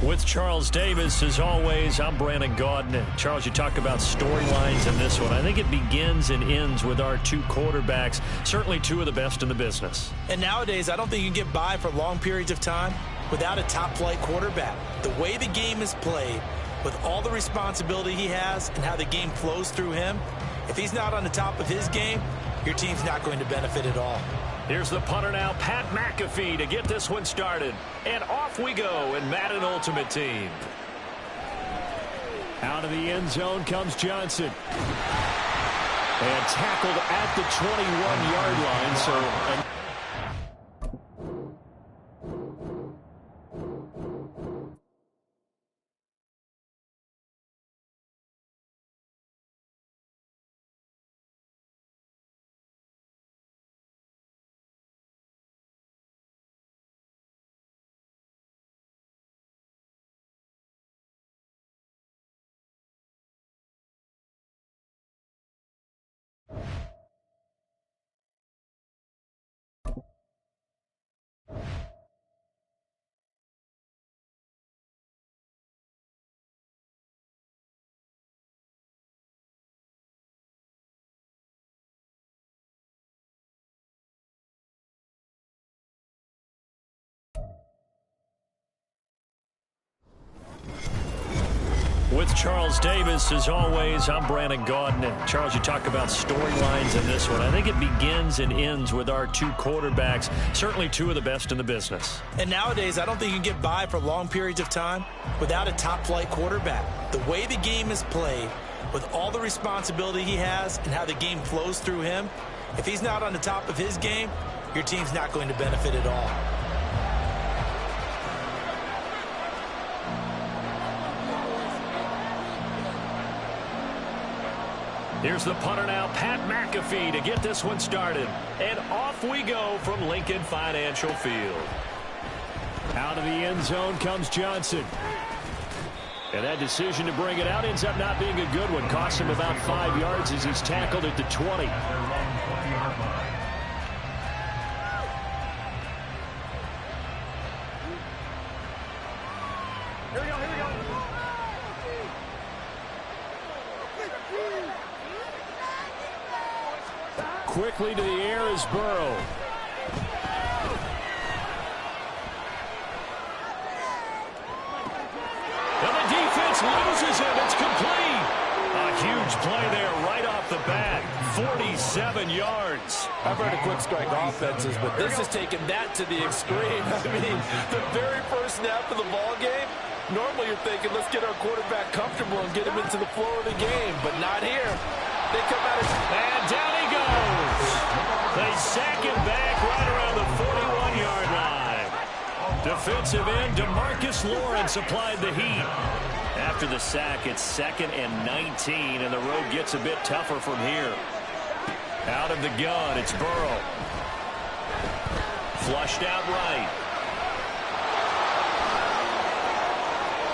With Charles Davis, as always, I'm Brandon Gaudin. Charles, you talk about storylines in this one. I think it begins and ends with our two quarterbacks, certainly two of the best in the business. And nowadays, I don't think you can get by for long periods of time without a top-flight quarterback. The way the game is played, with all the responsibility he has and how the game flows through him, if he's not on the top of his game, your team's not going to benefit at all. Here's the punter now, Pat McAfee, to get this one started. And off we go in Madden Ultimate Team. Out of the end zone comes Johnson. And tackled at the 21-yard line. So. With Charles Davis, as always, I'm Brandon Gaudin. Charles, you talk about storylines in this one. I think it begins and ends with our two quarterbacks, certainly two of the best in the business. And nowadays, I don't think you can get by for long periods of time without a top-flight quarterback. The way the game is played, with all the responsibility he has and how the game flows through him, if he's not on the top of his game, your team's not going to benefit at all. Here's the punter now, Pat McAfee, to get this one started. And off we go from Lincoln Financial Field. Out of the end zone comes Johnson. And that decision to bring it out ends up not being a good one. Costs him about 5 yards as he's tackled at the 20. Quickly to the air is Burrow. And the defense loses him. It's complete. A huge play there right off the bat. 47 yards. I've heard of quick strike offenses, but this is taking that to the extreme. I mean, the very first snap of the ball game, normally you're thinking, let's get our quarterback comfortable and get him into the flow of the game, but not here. They come out and down he goes. They sack him back right around the 41-yard line. Defensive end DeMarcus Lawrence applied the heat. After the sack, it's 2nd and 19, and the road gets a bit tougher from here. Out of the gun, it's Burrow. Flushed out right.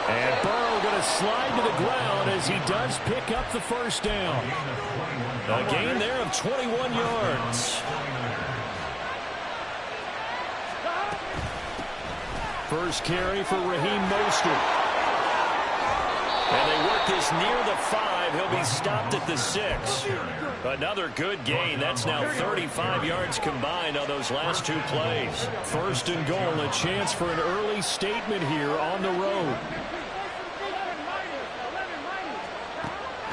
And Burrow going to slide to the ground as he does pick up the first down. A gain there of 21 yards. First carry for Raheem Mostert. And they work this near the 5. He'll be stopped at the 6. Another good gain. That's now 35 yards combined on those last two plays. First and goal, a chance for an early statement here on the road.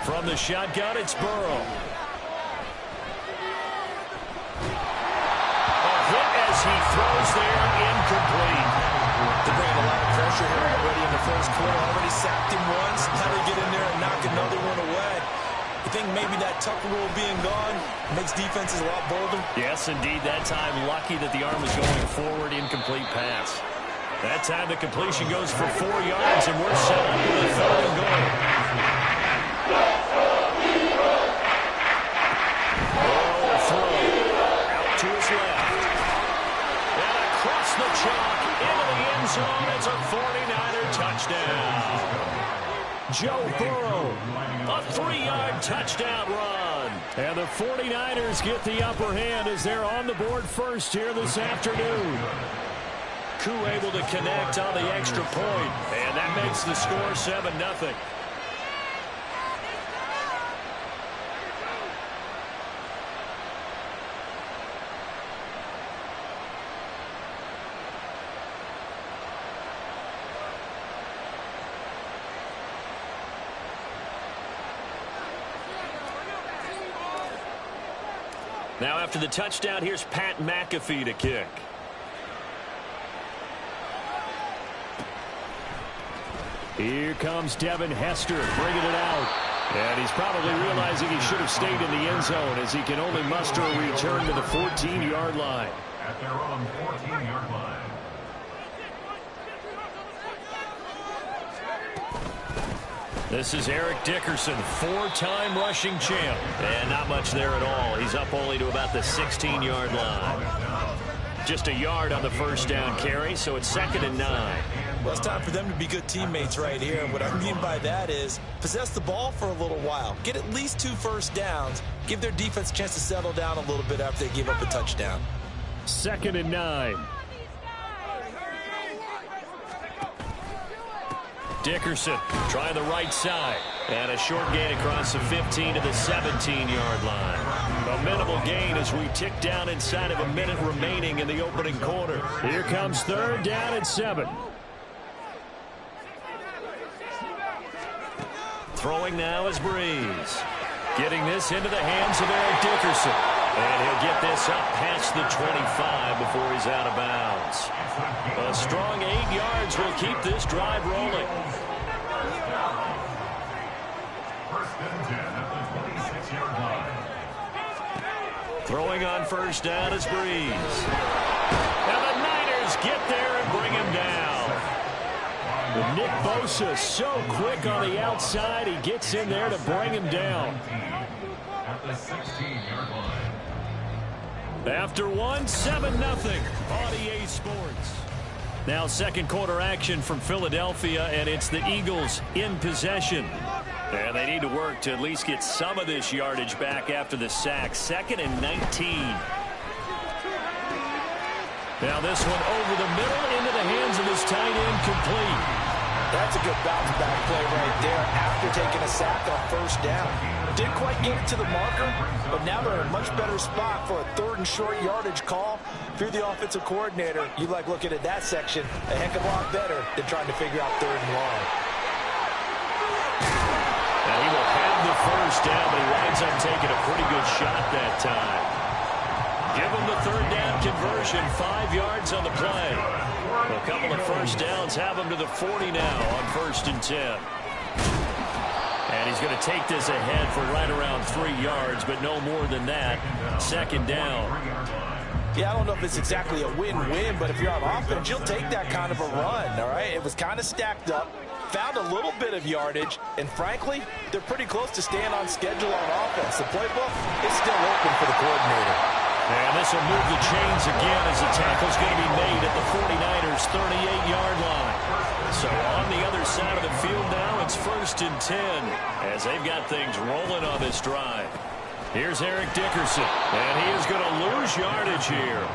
From the shotgun, it's Burrow. A hit as he throws there, incomplete. They're bringing a lot of pressure here already in the first quarter. Already sacked him once. How to get in there and knock another one away. You think maybe that Tucker rule being gone makes defenses a lot bolder? Yes, indeed. That time, lucky that the arm was going forward, incomplete pass. That time, the completion goes for 4 yards, and we're set up with a 3rd and goal. Burrow throw. Out to his left. And across the chalk, into the end zone. It's a 49er touchdown. Joe Burrow, a 3-yard touchdown run. And the 49ers get the upper hand as they're on the board first here this afternoon. Koo able to connect on the extra point, and that makes the score 7-0. Now after the touchdown, here's Pat McAfee to kick. Here comes Devin Hester bringing it out. And he's probably realizing he should have stayed in the end zone as he can only muster a return to the 14-yard line. At their own 14-yard line. This is Eric Dickerson, four-time rushing champ. And not much there at all. He's up only to about the 16-yard line. Just a yard on the first down carry, so it's 2nd and 9. Well, it's time for them to be good teammates right here. And what I mean by that is possess the ball for a little while. Get at least 2 first downs. Give their defense a chance to settle down a little bit after they give up a touchdown. 2nd and 9. Dickerson trying the right side. And a short gain across the 15 to the 17-yard line. A minimal gain as we tick down inside of a minute remaining in the opening quarter. Here comes 3rd down and 7. Throwing now is Breeze. Getting this into the hands of Eric Dickerson. And he'll get this up past the 25 before he's out of bounds. A strong 8 yards will keep this drive rolling. Throwing on 1st down is Breeze. Now the Niners get there and bring him down. With Nick Bosa so quick on the outside, he gets in there to bring him down. At the 16-yard line. After 1, 7-0 on EA Sports. Now second quarter action from Philadelphia, and it's the Eagles in possession. And they need to work to at least get some of this yardage back after the sack. 2nd and 19. Now this one over the middle into the hands of his tight end, complete. That's a good bounce back play right there after taking a sack on 1st down. Didn't quite get it to the marker, but now they're in a much better spot for a 3rd and short yardage call. If you're the offensive coordinator, you like looking at that section a heck of a lot better than trying to figure out 3rd and long. Now he will have the 1st down, but he winds up taking a pretty good shot that time. Give him the 3rd down conversion, 5 yards on the play. A couple of 1st downs have him to the 40 now on 1st and 10. And he's going to take this ahead for right around 3 yards, but no more than that. 2nd down. Yeah, I don't know if it's exactly a win-win, but if you're on offense, you'll take that kind of a run, all right? It was kind of stacked up, found a little bit of yardage, and frankly, they're pretty close to staying on schedule on offense. The playbook is still open for the coordinator. And this will move the chains again as the tackle's going to be made at the 49ers' 38-yard line. So on the other side of the field now, it's 1st and 10 as they've got things rolling on this drive. Here's Eric Dickerson, and he is going to lose yardage here.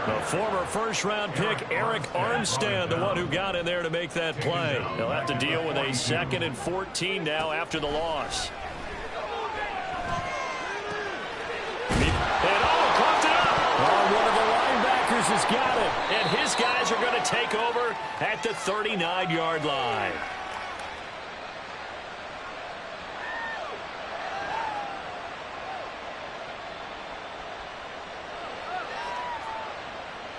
The former 1st-round pick, Eric Armstead, the one who got in there to make that play. He'll have to deal with a 2nd and 14 now after the loss. One of the linebackers has got it, and his guys are going to take over at the 39-yard line.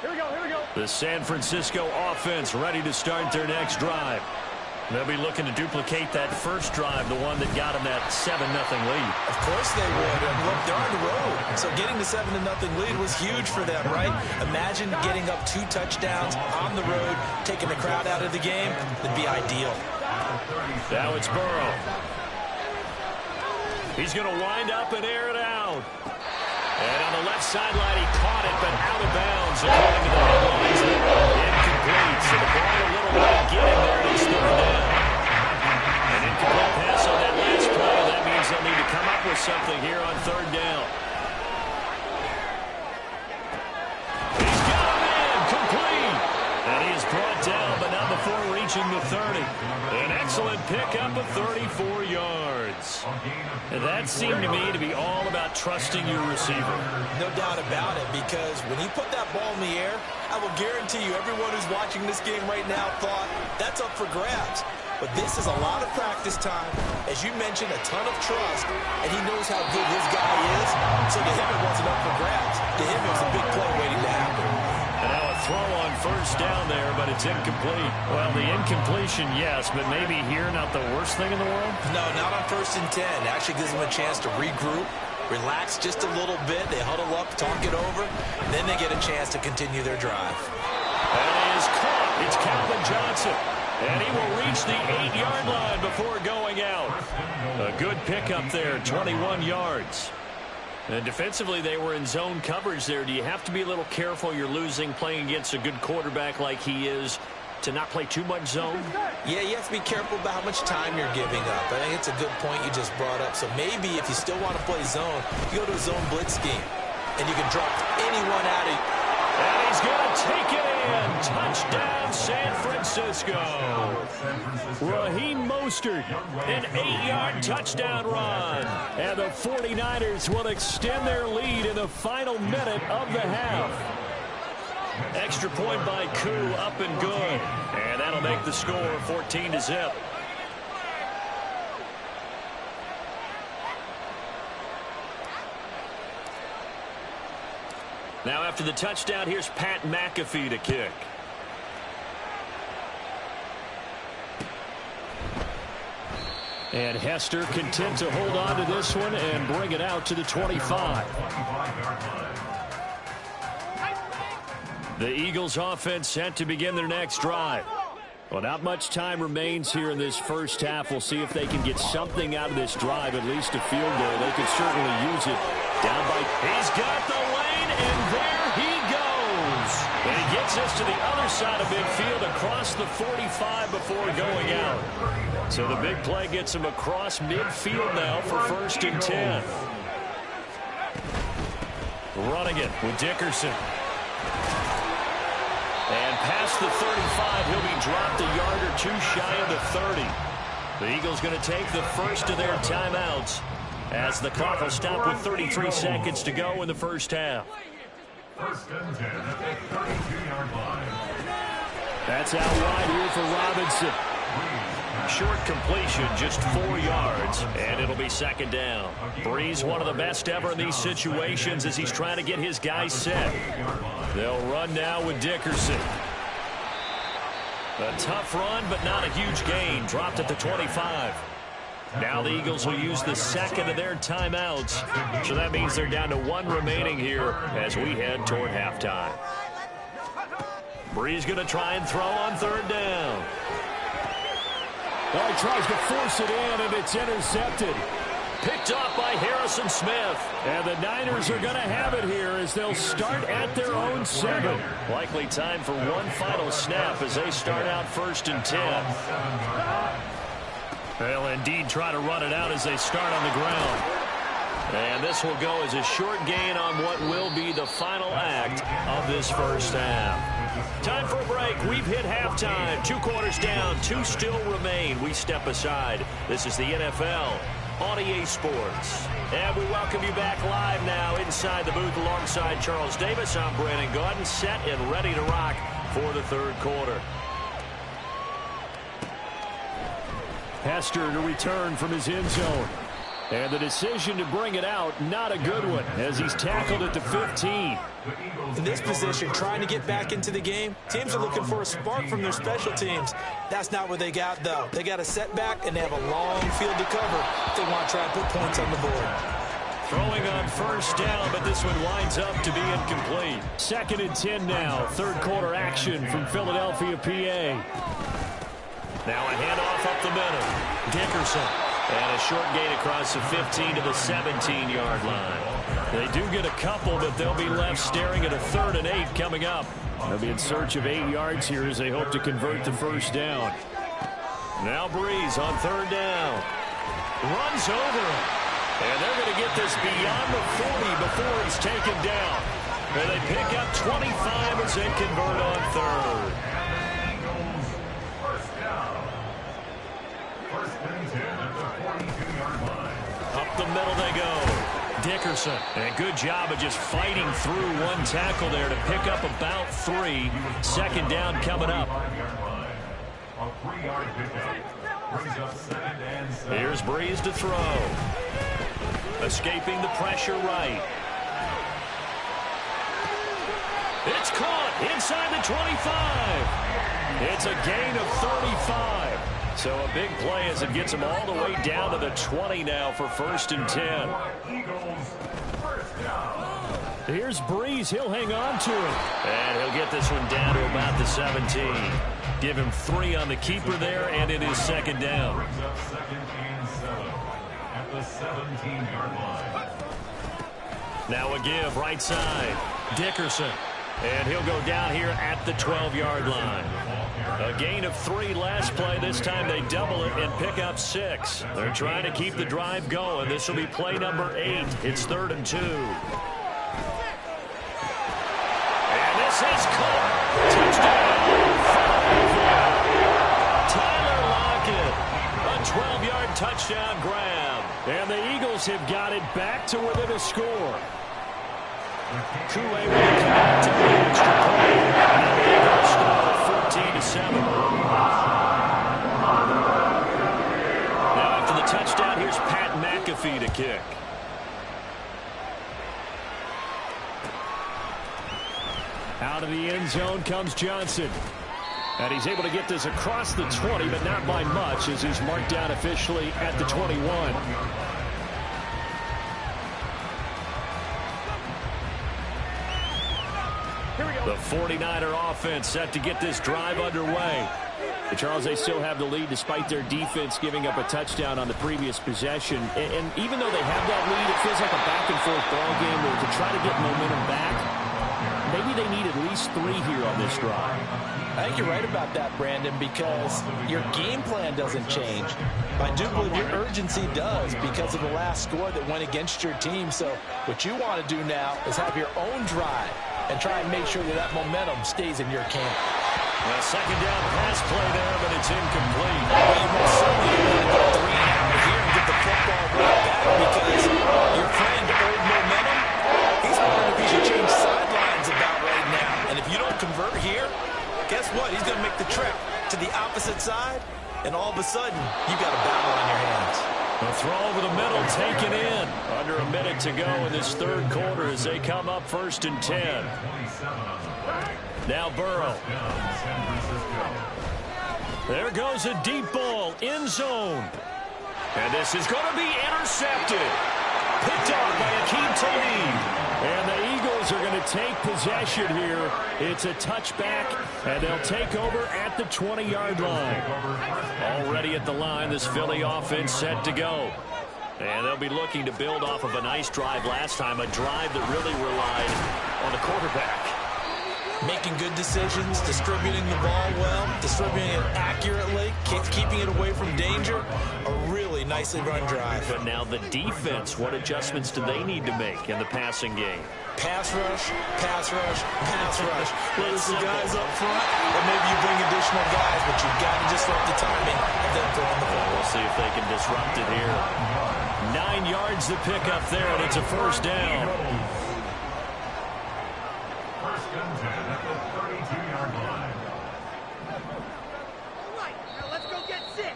Here we go. The San Francisco offense ready to start their next drive. They'll be looking to duplicate that first drive, the one that got them that 7-0 lead. Of course they would. And look, they're on the road. So getting the 7-0 lead was huge for them, right? Imagine getting up 2 touchdowns on the road, taking the crowd out of the game. It'd be ideal. Now it's Burrow. He's going to wind up and air it out. And on the left sideline, he caught it, but out of bounds. According to the headlines, incomplete. So the ball a little late getting there, and it's 3rd down. An incomplete pass on that last play. That means they'll need to come up with something here on 3rd down. He's got him in, complete. And he is approaching the 30. An excellent pickup of 34 yards. And that seemed to me to be all about trusting your receiver. No doubt about it, because when he put that ball in the air, I will guarantee you everyone who's watching this game right now thought that's up for grabs. But this is a lot of practice time. As you mentioned, a ton of trust, and he knows how good his guy is. So to him, it wasn't up for grabs. To him, it was a big play waiting to happen. And now a throw on first down there, but it's incomplete. Well, the incompletion, yes, but maybe here not the worst thing in the world? No, not on 1st and 10. Actually gives them a chance to regroup, relax just a little bit. They huddle up, talk it over, and then they get a chance to continue their drive. That is caught. It's Calvin Johnson. And he will reach the 8-yard line before going out. A good pickup there, 21 yards. And defensively, they were in zone coverage there. Do you have to be a little careful? You're losing playing against a good quarterback like he is to not play too much zone? Yeah, you have to be careful about how much time you're giving up. I think it's a good point you just brought up. So maybe if you still want to play zone, you go to a zone blitz scheme. And you can drop anyone out of you. And he's going to take it in. Touchdown, San Francisco. Raheem Mostert, an 8-yard touchdown run. And the 49ers will extend their lead in the final minute of the half. Extra point by Koo, up and good. And that'll make the score 14-0. Now after the touchdown, here's Pat McAfee to kick. And Hester content to hold on to this one and bring it out to the 25. The Eagles offense set to begin their next drive. Well, not much time remains here in this first half. We'll see if they can get something out of this drive, at least a field goal. They could certainly use it. Down by, he's got the lane, and there he goes. And he gets us to the other side of midfield across the 45 before going out. So the big play gets him across midfield now for 1st and 10. Running it with Dickerson. And past the 35, he'll be dropped a yard or two shy of the 30. The Eagles going to take the first of their timeouts as the clock will stop with 33 seconds to go in the first half. 1st and 10 at the 32-yard line. That's out wide here for Robinson. Short completion, just 4 yards, and it'll be 2nd down. Breeze, one of the best ever in these situations as he's trying to get his guys set. They'll run now with Dickerson. A tough run, but not a huge gain. Dropped at the 25. Now the Eagles will use the second of their timeouts. So that means they're down to 1 remaining here as we head toward halftime. Breeze going to try and throw on 3rd down. Well, he tries to force it in, and it's intercepted. Picked off by Harrison Smith. And the Niners are going to have it here as they'll start at their own 7. Likely time for one final snap as they start out 1st and 10. They'll indeed try to run it out as they start on the ground. And this will go as a short gain on what will be the final act of this first half. Time for a break. We've hit halftime. 2 quarters down. 2 still remain. We step aside. This is the NFL on EA Sports. And we welcome you back live now inside the booth alongside Charles Davis. I'm Brandon Gaudin, set and ready to rock for the 3rd quarter. Hester to return from his end zone. And the decision to bring it out, not a good one, as he's tackled at the 15. In this position, trying to get back into the game, teams are looking for a spark from their special teams. That's not what they got, though. They got a setback, and they have a long field to cover if they want to try and put points on the board. Throwing on 1st down, but this one winds up to be incomplete. 2nd and 10 now. 3rd quarter action from Philadelphia, PA. Now a handoff up the middle. Dickerson. And a short gain across the 15 to the 17-yard line. They do get a couple, but they'll be left staring at a 3rd and 8 coming up. They'll be in search of 8 yards here as they hope to convert the 1st down. Now Breeze on 3rd down. Runs over him. And they're going to get this beyond the 40 before he's taken down. And they pick up 25 as they convert on 3rd. Dickerson. And good job of just fighting through one tackle there to pick up about 3. Second down coming up. A 3-yard pickup brings up 2nd and 7. Here's Breeze to throw. Escaping the pressure right. It's caught inside the 25. It's a gain of 35. So a big play as it gets him all the way down to the 20 now for 1st and 10. Eagles, first down. Here's Breeze. He'll hang on to it. And he'll get this one down to about the 17. Give him 3 on the keeper there, and it is 2nd down. Brings up 2nd and 7 at the 17-yard line. Now a give right side. Dickerson. And he'll go down here at the 12-yard line. A gain of 3 last play. This time they double it and pick up 6. They're trying to keep the drive going. This will be play number 8. It's 3rd and 2. And this is caught. Touchdown. Tyler Lockett. A 12-yard touchdown grab. And the Eagles have got it back to within a score. Coué will connect to the extra point. And the Eagles score 14-7. Now after the touchdown, here's Pat McAfee to kick. Out of the end zone comes Johnson. And he's able to get this across the 20, but not by much, as he's marked down officially at the 21. The 49er offense set to get this drive underway. And Charles, they still have the lead despite their defense giving up a touchdown on the previous possession. And even though they have that lead, it feels like a back-and-forth ball game where to try to get momentum back, maybe they need at least 3 here on this drive. I think you're right about that, Brandon, because your game plan doesn't change. I do believe your urgency does because of the last score that went against your team. So what you want to do now is have your own drive and try and make sure that that momentum stays in your camp. A second down pass play there, but it's incomplete. Well, you most certainly want to get 3 out here and get the football right back because your friend, old momentum, he's wondering if he should change sidelines about right now. And if you don't convert here, guess what? He's going to make the trip to the opposite side, and all of a sudden, you've got a battle on your hands. A throw over the middle taken in. Under a minute to go in this 3rd quarter as they come up 1st and 10. Now Burrow. There goes a deep ball, end zone. And this is going to be intercepted. Picked off by Akeem Talib. And the Eagles are going to take possession here. It's a touchback, and they'll take over at the 20-yard line. Already at the line, this Philly offense set to go. And they'll be looking to build off of a nice drive last time, a drive that really relied on the quarterback. Making good decisions, distributing the ball well, distributing it accurately, keeping it away from danger. A really nicely run drive. But now the defense, what adjustments do they need to make in the passing game? Pass rush, pass rush, pass rush. Whether it's the guys up front, or maybe you bring additional guys, but you've got to disrupt the timing of them throwing the ball. We'll see if they can disrupt it here. 9 yards to pick up there, and it's a 1st down. 1st and 10 at the 32-yard line. All right, now let's go get 6.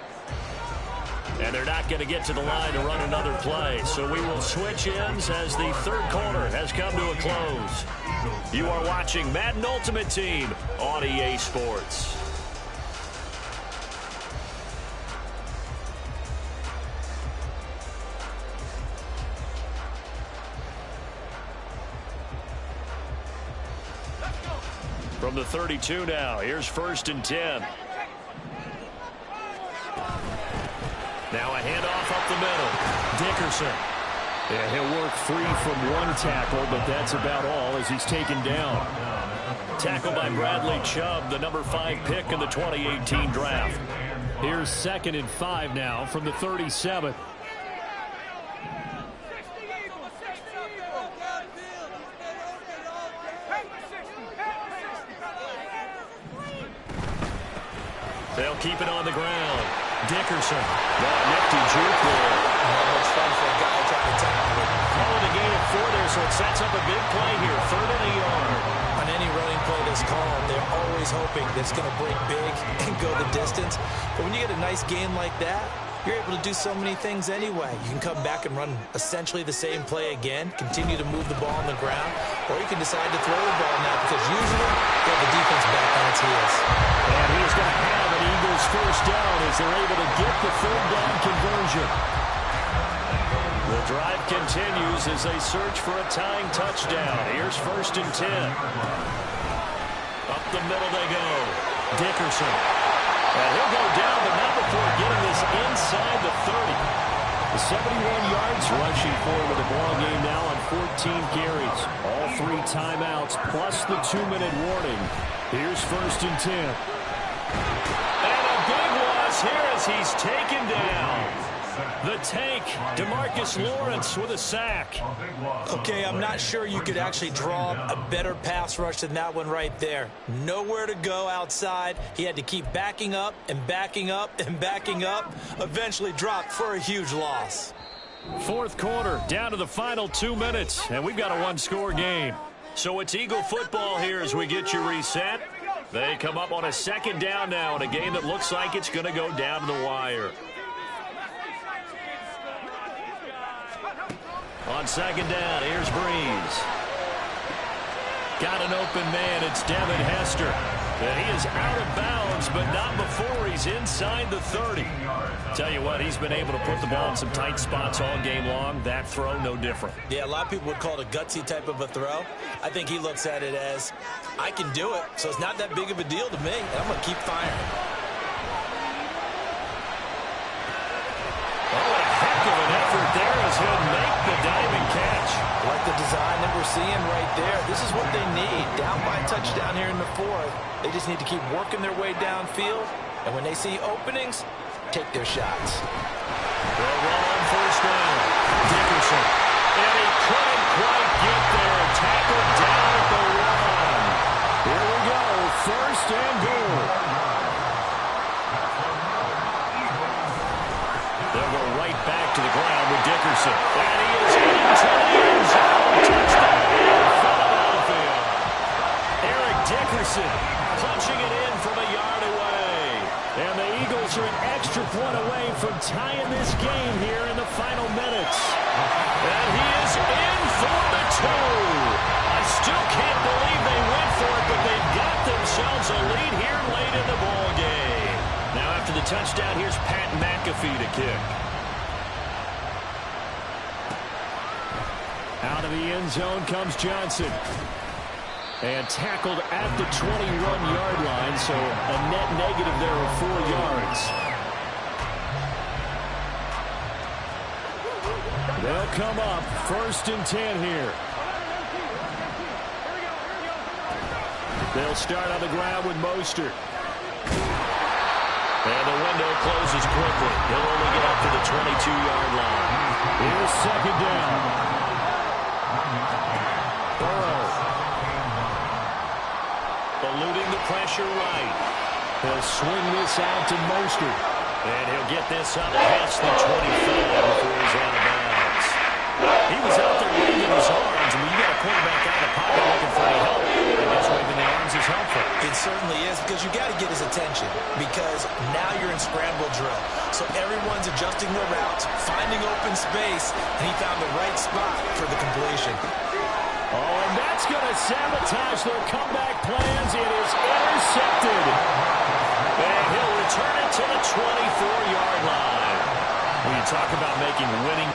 And they're not going to get to the line to run another play. So we will switch ends as the 3rd quarter has come to a close. You are watching Madden Ultimate Team on EA Sports. From the 32 now, here's 1st and 10. Now a handoff up the middle. Dickerson. Yeah, he'll work free from one tackle, but that's about all as he's taken down. Tackled by Bradley Chubb, the number 5 pick in the 2018 draft. Here's 2nd and 5 now from the 37. They'll keep it on the ground. Dickerson. Nifty juke there. Not much fun for a guy trying to tackle it. Calling a gain of 4 there, so it sets up a big play here. 3rd and a yard. On any running play that's called, they're always hoping that it's going to break big and go the distance. But when you get a nice gain like that, you're able to do so many things anyway. You can come back and run essentially the same play again, continue to move the ball on the ground, or you can decide to throw the ball now because usually you have the defense back on its heels. And he is going to have an Eagles first down as they're able to get the 3rd down conversion. The drive continues as they search for a tying touchdown. Here's 1st and 10. Up the middle they go. Dickerson. And he'll go down, but not before getting this inside the 30. The 71 yards rushing forward with the ball game now on 14 carries. All 3 timeouts plus the 2-minute warning. Here's 1st and 10. And a big loss here as he's taken down. The tank, DeMarcus Lawrence with a sack. Okay, I'm not sure you could actually draw a better pass rush than that one right there. Nowhere to go outside. He had to keep backing up and backing up and backing up. Eventually dropped for a huge loss. 4th quarter, down to the final 2 minutes, and we've got a 1-score game. So it's Eagle football here as we get you reset. They come up on a 2nd down now in a game that looks like it's going to go down to the wire. On 2nd down, here's Breeze. Got an open man, it's Devin Hester. And he is out of bounds, but not before he's inside the 30. Tell you what, he's been able to put the ball in some tight spots all game long. That throw, no different. Yeah, a lot of people would call it a gutsy type of a throw. I think he looks at it as, I can do it, so it's not that big of a deal to me, and I'm going to keep firing. There as he'll make the diving catch. Like the design that we're seeing right there. This is what they need. Down by a touchdown here in the 4th. They just need to keep working their way downfield. And when they see openings, take their shots. They'll roll on 1st down. Dickerson. And he couldn't quite get there. Tackled down at the 1. Here we go. 1st and goal. They'll go right back to the ground with Dickerson. And he is into the end zone. Touchdown, Philadelphia. Eric Dickerson punching it in from a yard away. And the Eagles are an extra point away from tying this game here in the final minutes. And he is in for the 2. I still can't believe they went for it, but they've got themselves a lead here late in the ball game. Now after the touchdown, here's Pat McAfee to kick. Out of the end zone comes Johnson. And tackled at the 21-yard line, so a net negative there of 4 yards. They'll come up 1st and 10 here. They'll start on the ground with Mostert. And the window closes quickly. He'll only get up to the 22-yard line. Here's 2nd down. Burrow. Eluding the pressure right. He'll swing this out to Mostert. And he'll get this up past the 25 before he's out of bounds. He was out there waving his arms. I mean, you got a quarterback out of the pocket looking for any help. I guess waving the arms is helpful. It certainly is, because you got to get his attention, because now you're in scramble drill. So everyone's adjusting their routes, finding open space, and he found the right spot for the completion. Oh, and that's going to sabotage their comeback plans. It is intercepted. And he'll return it to the 24-yard line. When you talk about making winning...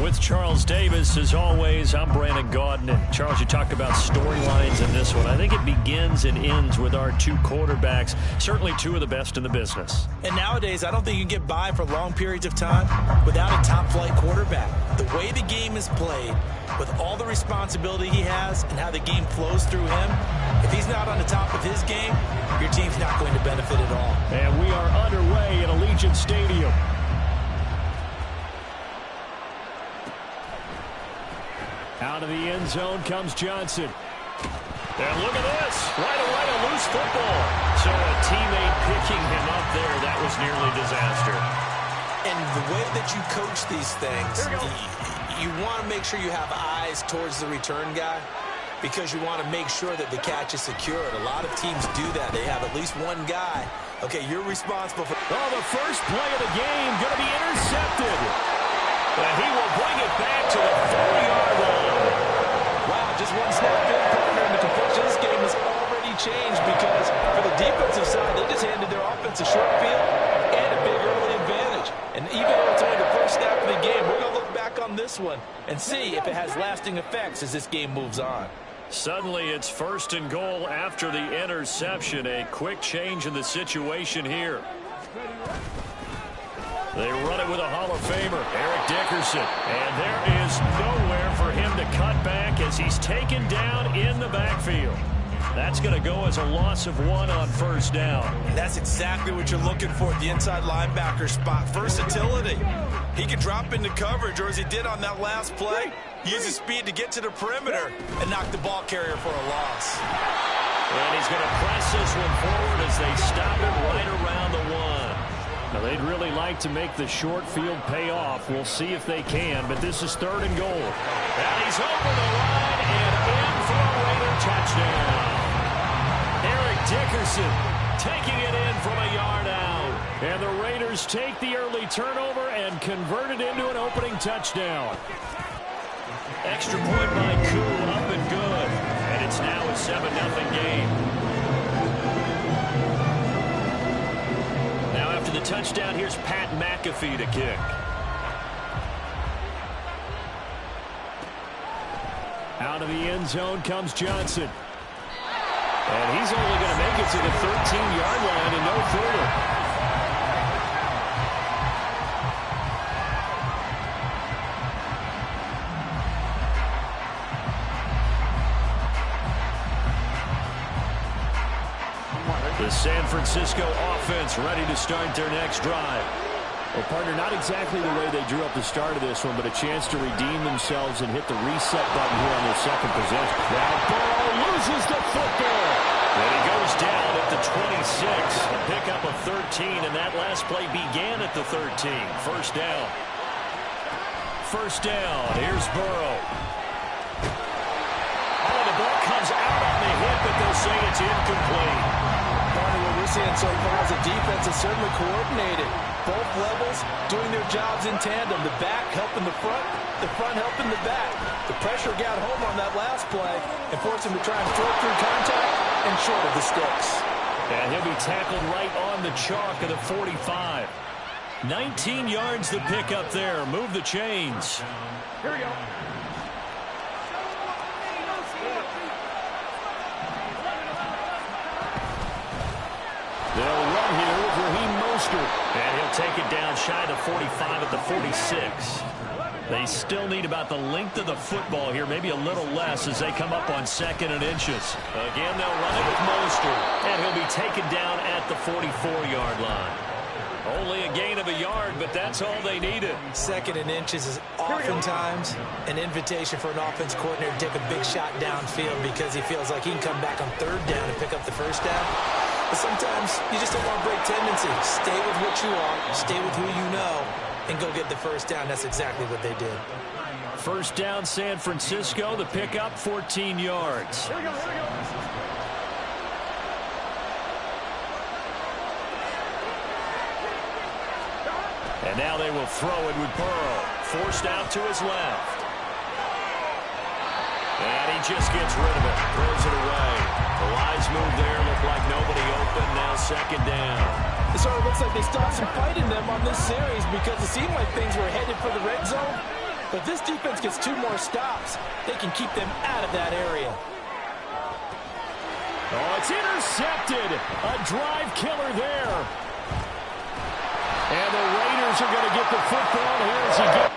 With Charles Davis, as always, I'm Brandon Gaudin. And Charles, you talked about storylines in this one. I think it begins and ends with our two quarterbacks, certainly two of the best in the business. And nowadays, I don't think you can get by for long periods of time without a top-flight quarterback. The way the game is played, with all the responsibility he has and how the game flows through him, if he's not on the top of his game, your team's not going to benefit at all. And we are underway at Allegiant Stadium. Out of the end zone comes Johnson. And look at this. Right away, a loose football. So a teammate picking him up there, that was nearly disaster. And the way that you coach these things, you want to make sure you have eyes towards the return guy because you want to make sure that the catch is secured. A lot of teams do that. They have at least one guy. Okay, you're responsible for... Oh, the first play of the game going to be intercepted. And he will bring it back to the 40-yard line. Wow, just one snap in, partner, and the complexion of this game has already changed because for the defensive side, they just handed their offense a short field and a big early advantage. And even though it's only the first snap of the game, we're going to look back on this one and see if it has lasting effects as this game moves on. Suddenly, it's 1st and goal after the interception. A quick change in the situation here. They run it with a Hall of Famer, Eric Dickerson. And there is nowhere for him to cut back as he's taken down in the backfield. That's going to go as a loss of 1 on first down. And that's exactly what you're looking for at the inside linebacker spot. Versatility. He can drop into coverage, or as he did on that last play, use his speed to get to the perimeter and knock the ball carrier for a loss. And he's going to press this one forward as they stop it right around the 1. Now, they'd really like to make the short field pay off. We'll see if they can, but this is 3rd and goal. And he's over the line and in for a Raider touchdown. Eric Dickerson taking it in from a yard out. And the Raiders take the early turnover and convert it into an opening touchdown. Extra point by Koo, up and good. And it's now a 7-0 game. Now after the touchdown, here's Pat McAfee to kick. Out of the end zone comes Johnson. And he's only going to make it to the 13-yard line and no further. The San Francisco offense ready to start their next drive. Well, partner, not exactly the way they drew up the start of this one, but a chance to redeem themselves and hit the reset button here on their second possession. Now Burrow loses the football. And he goes down at the 26. A pickup of 13, and that last play began at the 13. First down. First down. Here's Burrow. Oh, the ball comes out on the hip, but they'll say it's incomplete. Part of what we're seeing so far as a defense is certainly coordinated. Both levels doing their jobs in tandem. The back helping the front helping the back. The pressure got home on that last play and forced him to try and throw through contact and short of the sticks. And he'll be tackled right on the chalk of the 45. 19 yards the pick up there. Move the chains. Here we go. They'll run here with Raheem Mostert. And he'll take it down shy of the 45 at the 46. They still need about the length of the football here, maybe a little less as they come up on 2nd and inches. Again, they'll run it with Mostert. And he'll be taken down at the 44-yard line. Only a gain of a yard, but that's all they needed. 2nd and inches is oftentimes an invitation for an offense coordinator to take a big shot downfield because he feels like he can come back on 3rd down and pick up the first down. But sometimes you just don't want to break tendency. Stay with what you are, stay with who you know, and go get the first down. That's exactly what they did. First down, San Francisco. The pickup, 14 yards. Here we go, here we go. And now they will throw it with Burrow. Forced out to his left. And he just gets rid of it. Throws it away. The lines move there. Look like nobody open. Now 2nd down. It sort of looks like they stopped some fight in them on this series because it seemed like things were headed for the red zone. If this defense gets 2 more stops, they can keep them out of that area. Oh, it's intercepted. A drive killer there. And the Raiders are going to get the football here as he gets